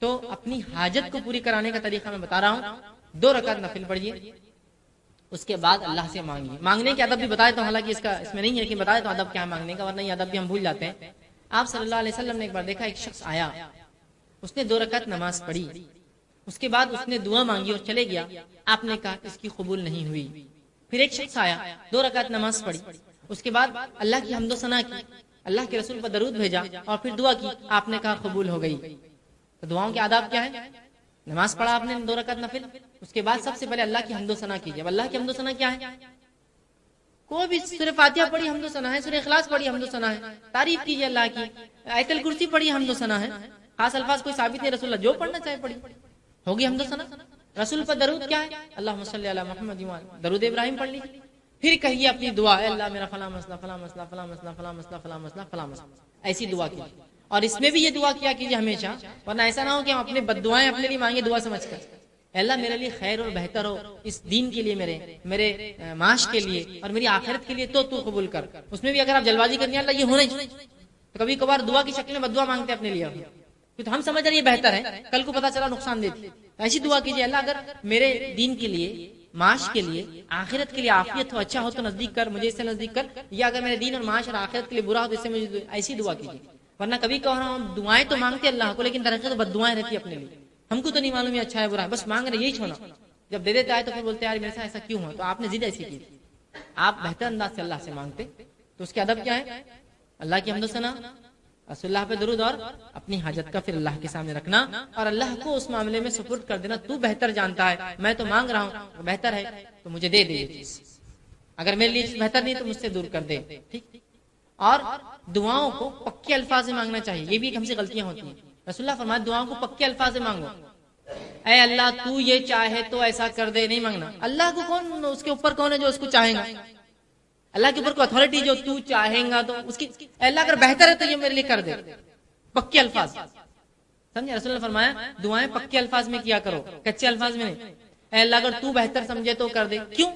تو اپنی حاجت کو پوری کرانے کا طریقہ میں بتا رہا ہوں. 2 رکعت نفل پڑھیے، اس کے بعد اللہ سے مانگیے. مانگنے کے ادب بھی بتائے تو، حالانکہ اس میں نہیں ہے لیکن بتائے تو ادب کیا ہے مانگنے کا، ورنہ یہ ادب بھی ہم بھول جاتے ہیں. آپ صلی اللہ علیہ وسلم نے ایک بار دیکھا ایک شخص آیا، اس نے 2 رکعت نماز پڑھی، اس کے بعد اس نے دعا مانگی اور چلے گیا. آپ نے کہا اس کی قبول نہیں ہوئی. پھر ایک شخص آیا، 2 رکعت نماز پڑھی، اس کے بعد اللہ کی حمد و ثنا کی، اللہ کے رسول پر درود بھیجا اور پھر دعا کی. آپ نے کہا قبول ہو گئی. تو دعاؤں کے آداب کیا ہے؟ نماز پڑھا آپ نے 2 رکعت نفل، اس کے بعد سب سے پہلے اللہ کی حمد و ثنا کیجیے. اب اللہ کی حمد و ثنا کیا ہے؟ کوئی بھی سورہ فاتحہ پڑھی حمد و ثنا ہے، سورہ اخلاص پڑھی حمد و ثنا ہے، تعریف کیجیے اللہ کی، آیت الکرسی پڑھی حمد و ثنا ہے. خاص الفاظ کوئی ثابت نہیں، رسول اللہ جو پڑھنا چاہے پڑھی، ہوگی حمد و ثنا. رسول پر درود کیا ہے؟ اللہم صلی علی محمد، درود ابراہیم پڑھ لیجیے. پھر کہیے اپنی دعا، اے اللہ میرا فلاں مسئلہ فلاں مسئلہ فلاں مسئلہ فلاں مسئلہ فلاں مسئلہ فلاں مسئلہ، ایسی دعا کیجیے. اور اس میں بھی یہ دعا کیا کیجیے ہمیشہ، ورنہ ایسا نہ ہو کہ ہم اپنے بد دعائیں اپنے لیے مانگے دعا سمجھ کر. اے اللہ میرے لیے خیر اور بہتر ہو، اس دین کے لیے، میرے معاش کے لیے اور میری آخرت کے لیے تو قبول کر. اس میں بھی اگر آپ جلبازی کرنی ہے اللہ یہ ہونا ہی چاہیے، تو کبھی کبھار دعا کی شکل میں بد دعا مانگتے اپنے لیے، تو ہم سمجھ رہے یہ بہتر ہے، کل کو پتا چلا نقصان دیتی. ایسی دعا کیجیے، اللہ اگر میرے دین کے لیے، معاش کے لیے، آخرت کے لیے عافیت ہو، اچھا ہو تو نزدیک کر، مجھے اس سے نزدیک کر، یا اگر میرے دین اور معاش اور آخرت کے لیے برا ہو تو اس سے مجھے، ایسی دعا کیجیے. ورنہ کبھی کہہ رہا ہوں دعائیں تو مانگتے اللہ کو، لیکن درجہ تو بد دعائیں رہتی اپنے لیے. ہم کو تو نہیں معلوم یہ اچھا ہے برا ہے، بس مانگ رہے یہی چھوڑا. جب دے دیتا ہے تو پھر بولتے ہیں یار میرے ساتھ ایسا کیوں ہوا؟ تو آپ نے ضد ایسی کی تھی. آپ بہتر انداز سے اللہ سے مانگتے، تو اس کے ادب کیا ہے؟ اللہ کی حمد و ثنا، رسول اللہ پہ درود، اور اپنی حاجت کا پھر اللہ کے سامنے رکھنا اور اللہ کو اس معاملے میں سپرد کر دینا. تو بہتر جانتا ہے، میں تو مانگ رہا ہوں، بہتر ہے تو مجھے دے دے یہ چیز، اگر میرے لیے بہتر نہیں تو مجھ سے دور کر دے. ٹھیک. اور دعاؤں کو پکے الفاظ میں مانگنا چاہیے، یہ بھی ایک ہم سے غلطیاں ہوتی ہیں. رسول اللہ فرمایا دعاؤں کو پکے الفاظ میں مانگو. اے اللہ تو یہ چاہے تو ایسا کر دے نہیں مانگنا. اللہ کو کون، اس کے اوپر کون ہے جو اس کو چاہے گا؟ اللہ کے اوپر کوئی اتھارٹی جو تو چاہیں گا تو اس کی، اللہ اگر بہتر ہے تو یہ میرے لیے کر دے. پکے الفاظ سمجھے؟ رسول اللہ فرمایا دعائیں پکے الفاظ میں کیا کرو، کچے الفاظ میں نہیں. اے اللہ اگر تو بہتر سمجھے تو کر دے. کیوں؟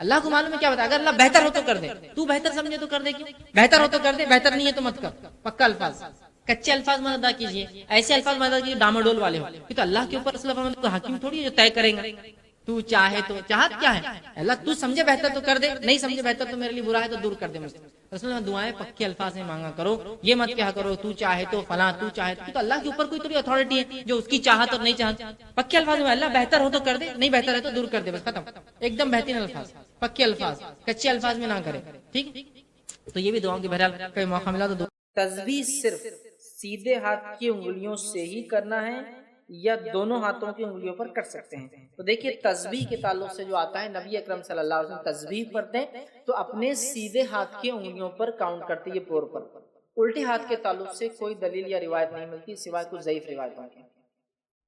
اللہ کو معلوم ہے کیا بتا، اگر اللہ بہتر ہو تو کر دے، تو بہتر سمجھے تو کر دے. کیوں؟ بہتر ہو تو کر دے، بہتر نہیں ہے تو مت کر. پکا الفاظ، کچے الفاظ مت ادا کیجیے، ایسے الفاظ مت ادا کیجیے ڈاماڈول والے ہو. یہ تو اللہ کے اوپر رسول اللہ فرمایا حاکم تھوڑی ہے جو طے کریں گا. تو چاہے تو، چاہت کیا ہے؟ اللہ تو سمجھے بہتر تو کر دے، نہیں سمجھے بہتر تو میرے لیے برا ہے تو دور کر دے مجھ سے. رسول اللہ دعائیں پکے الفاظ میں مانگا کرو، یہ مت کہا کرو تو چاہے تو فلاں، تو چاہے تو اللہ کے اوپر کوئی تو اتھارٹی ہے جو اس کی چاہت اور نہیں چاہت. پکے الفاظ میں اللہ بہتر ہو تو کر دے، نہیں بہتر ہے تو دور کر دے، بس ختم. ایک دم بہترین الفاظ، پکے الفاظ، کچے الفاظ میں نہ کرے. ٹھیک. تو یہ بھی دعاؤں کی بہرحال کوئی موقع ملا تو. تسبیح صرف سیدھے ہاتھ کی انگلیوں سے ہی کرنا ہے یا دونوں ہاتھوں کی انگلیوں پر کر سکتے ہیں؟ تو دیکھیے تسبیح کے تعلق سے جو آتا ہے، نبی اکرم صلی اللہ علیہ وسلم تسبیح پڑھتے ہیں تو اپنے سیدھے ہاتھ کی انگلیوں پر کاؤنٹ کرتے یہ پور پر. الٹے ہاتھ کے تعلق سے کوئی دلیل یا روایت نہیں ملتی سوائے کچھ ضعیف روایتوں کے.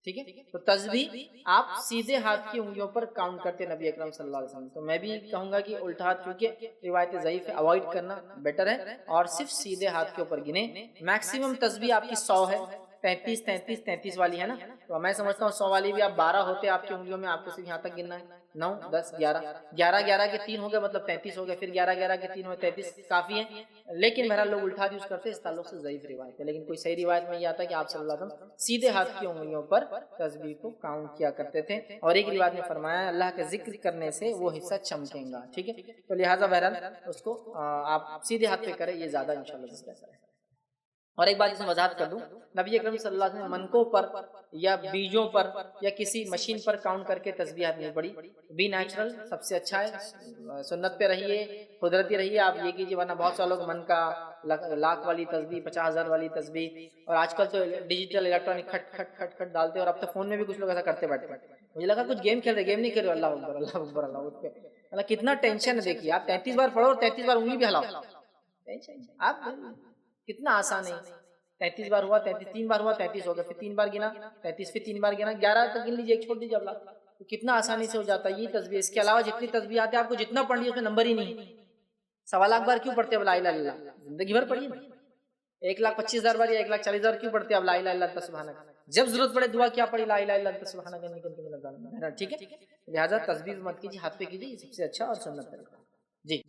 ٹھیک ہے. تو تسبیح آپ سیدھے ہاتھ کی انگلیوں پر کاؤنٹ کرتے نبی اکرم صلی اللہ علیہ وسلم. تو میں بھی کہوں گا کہ الٹا ہاتھ کیونکہ روایت ضعیف ہے، اوائڈ کرنا بیٹر ہے، اور صرف سیدھے ہاتھ کے اوپر گنے. میکسیمم تسبیح آپ کی 100 ہے، 33 والی ہے نا. تو میں سمجھتا ہوں 100 والی بھی آپ 12 ہوتے آپ کی انگلیوں میں، آپ کو صرف یہاں تک گننا ہے. 9 10 11 کے 3 ہو گئے مطلب 33 ہو گئے، پھر 11 کے 3 ہوئے 33 کافی ہے. لیکن بہرحال لوگ الٹا یوز کرتے ہیں، اس تعلق سے ضعیف روایت ہے. لیکن کوئی صحیح روایت میں یہ آتا ہے کہ آپ صلی اللہ علیہ وسلم سیدھے ہاتھ کی انگلیوں پر تسبیح کو کاؤنٹ کیا کرتے تھے. اور ایک روایت میں فرمایا اللہ کا ذکر کرنے سے وہ حصہ چمکے گا. ٹھیک ہے. تو لہٰذا بہرحال اس کو آپ سیدھے ہاتھ پہ کریں، یہ زیادہ انشاءاللہ بہتر ہے. اور ایک بات اس میں وضاحت کر دوں، نبی اکرم صلی اللہ علیہ وسلم منکوں پر یا بیجوں پر یا کسی مشین پر کاؤنٹ کر کے تسبیحات نہیں پڑھی. بی نیچرل سب سے اچھا ہے، سنت پہ رہیے، قدرتی رہیے، آپ یہ کیجیے. ورنہ بہت سا لوگ من کا لاکھ والی تسبیح، 50,000 والی تسبیح، اور آج کل تو ڈیجیٹل الیکٹرانک کھٹ کھٹ کھٹ کھٹ ڈالتے ہیں. اور اب تو فون میں بھی کچھ لوگ ایسا کرتے بیٹھتے ہیں. مجھے لگا کچھ گیم کھیل رہے، گیم نہیں کھیل رہے. اللہ اکبر اللہ اکبر اللہ اکبر. اللہ کتنا ٹینشن ہے. دیکھیے آپ 33 بار پڑھو اور 33 بار انگلی بھی ہلاؤ. آپ کتنا آسان ہے. 33 بار ہوا، 3 بار ہوا 33 ہو گیا، پھر 3 بار گنا 33، پھر 3 بار گنا 11 تک گن لیجیے، ایک چھوڑ دیجیے. اللہ تو کتنا آسانی سے ہو جاتا ہے یہ تسبیح. اس کے علاوہ جتنی تسبیح آتی ہے آپ کو جتنا پڑھ لیجیے اس میں نمبر ہی نہیں. 1.25 بار کیوں پڑھتے ہیں لا الہ الا اللہ؟ زندگی بھر پڑھیے. 1,25,000 بار یا 1,40,000 کیوں پڑھتے ہیں اب لا الہ الا اللہ سبحانک؟ جب ضرورت پڑے دعا کیا پڑھی، لا الہ الا اللہ سبحانک انی کنت من الظالمین. ٹھیک ہے. لہٰذا تسبیح مت کیجیے، ہاتھ پہ کیجیے، یہ سب سے اچھا اور سنت طریقہ. جی.